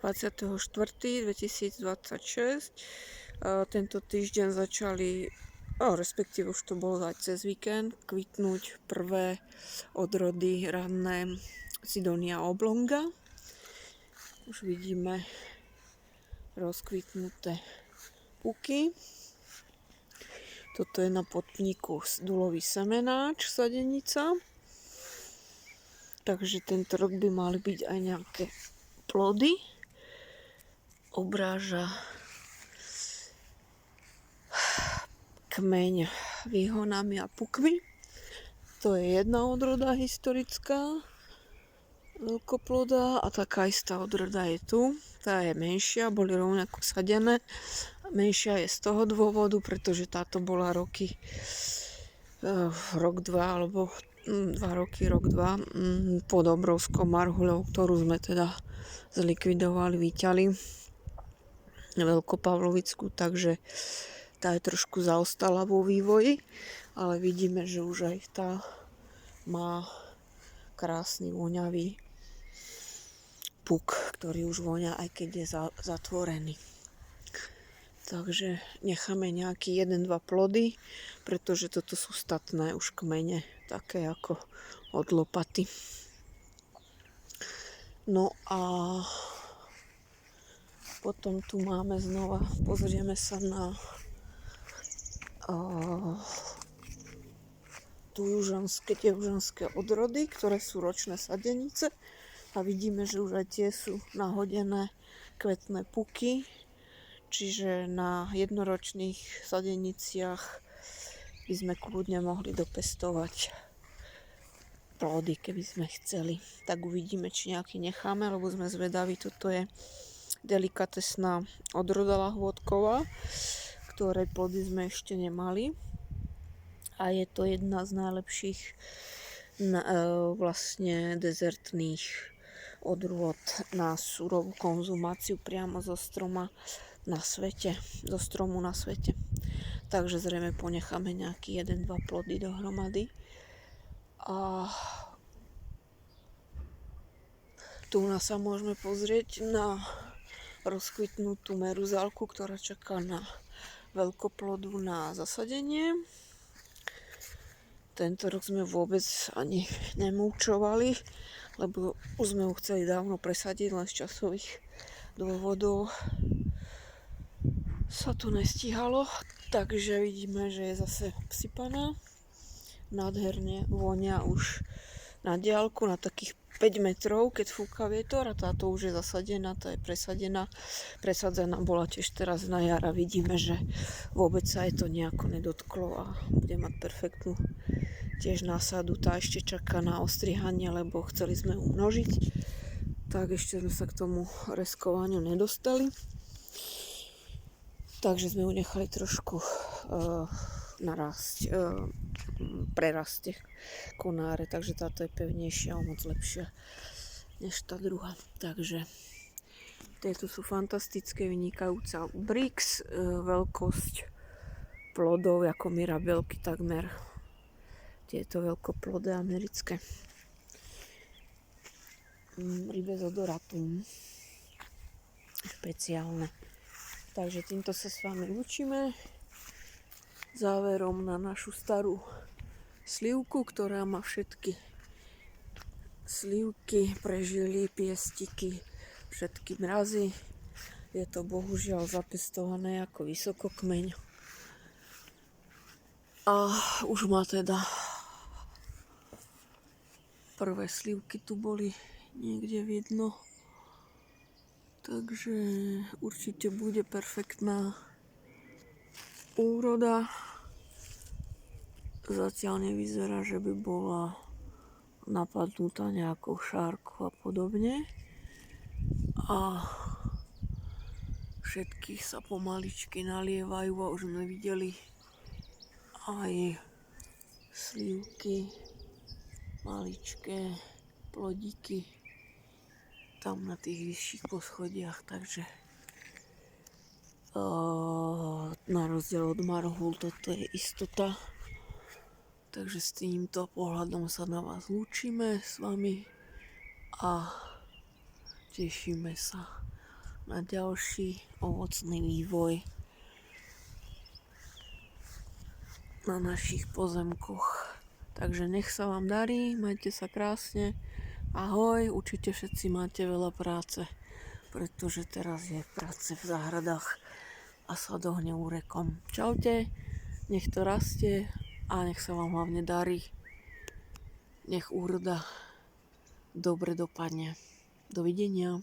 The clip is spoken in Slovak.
24.2026. Tento týždeň začali, respektíve už to bolo aj cez víkend, kvitnúť prvé odrody ranné Sidonia oblonga. Už vidíme rozkvitnuté puky. Toto je na potníku dulový semenáč, sadenica. Takže tento rok by mali byť aj nejaké plody. Obráža kmeň výhonami a pukmi. To je jedna odroda historická, veľkoploda, a taká istá odroda je tu. Tá je menšia, boli rovnako sadené. Menšia je z toho dôvodu, pretože táto bola rok, 2 alebo 2 roky, rok, 2 pod obrovskou marhuľou, ktorú sme teda zlikvidovali, vyťali veľkopavlovickú, takže tá je trošku zaostala vo vývoji, ale vidíme, že už aj tá má krásny voňavý puk, ktorý už voňa, aj keď je zatvorený. Takže necháme nejaký 1-2 plody, pretože toto sú statné už kmene, také ako od lopaty. No a potom tu máme znova, pozrieme sa na tie južanské odrody, ktoré sú ročné sadenice, a vidíme, že už aj tie sú nahodené kvetné puky, čiže na jednoročných sadeniciach by sme kľudne mohli dopestovať plody, keby sme chceli. Tak uvidíme, či nejaký necháme, lebo sme zvedaví. Toto je delikatesná odroda lahôdková, ktorej plody sme ešte nemali. A je to jedna z najlepších vlastne dezertných odrôd na surovú konzumáciu priamo zo stromu na svete. Takže zrejme ponecháme nejaký 1-2 plody dohromady. A tu nás sa môžeme pozrieť na rozkvitnutú meruzálku, ktorá čaká na veľkoplodu na zasadenie. Tento rok sme vôbec ani nemúčovali, lebo už sme ho chceli dávno presadiť, len z časových dôvodov sa to nestíhalo. Takže vidíme, že je zase obsypaná. Nádherne vonia už na diaľku, na takých 5 metrov, keď fúka vietor, a táto už je zasadená, tá je presadzená bola tiež teraz na jar, a vidíme, že vôbec sa jej to nejako nedotklo a bude mať perfektnú tiež násadu. Tá ešte čaká na ostrihanie, lebo chceli sme ju množiť, tak ešte sme sa k tomu reskovaniu nedostali. Takže sme ju nechali trošku prerastie konáre, takže táto je pevnejšia a moc lepšia než tá druhá. Takže tieto sú fantastické, vynikajúca Brix, veľkosť plodov ako mirabelky takmer, tieto veľkoplodé americké. Ribes odoratum, špeciálne. Takže týmto sa s vami lúčime. Záverom na našu starú slivku, ktorá má všetky slivky, prežili, piestiky, všetky mrazy. Je to bohužiaľ zapestované ako vysokokmeň. A už má teda prvé slivky tu boli niekde vidno. Takže určite bude perfektná úroda. Zatiaľ nevyzerá, že by bola napadnutá nejakou šárkou a podobne. A všetky sa pomaličky nalievajú a už sme videli aj slivky, maličké plodíky tam na tých vyšších poschodiach, takže na rozdiel od marhul toto je istota. Takže s týmto pohľadom sa na vás lúčime s vami a tešíme sa na ďalší ovocný vývoj na našich pozemkoch. Takže nech sa vám darí, majte sa krásne, ahoj, určite všetci máte veľa práce, pretože teraz je práce v záhradách a sa dohne úrekom. Čaute, nech to rastie a nech sa vám hlavne darí. Nech úroda dobre dopadne. Dovidenia.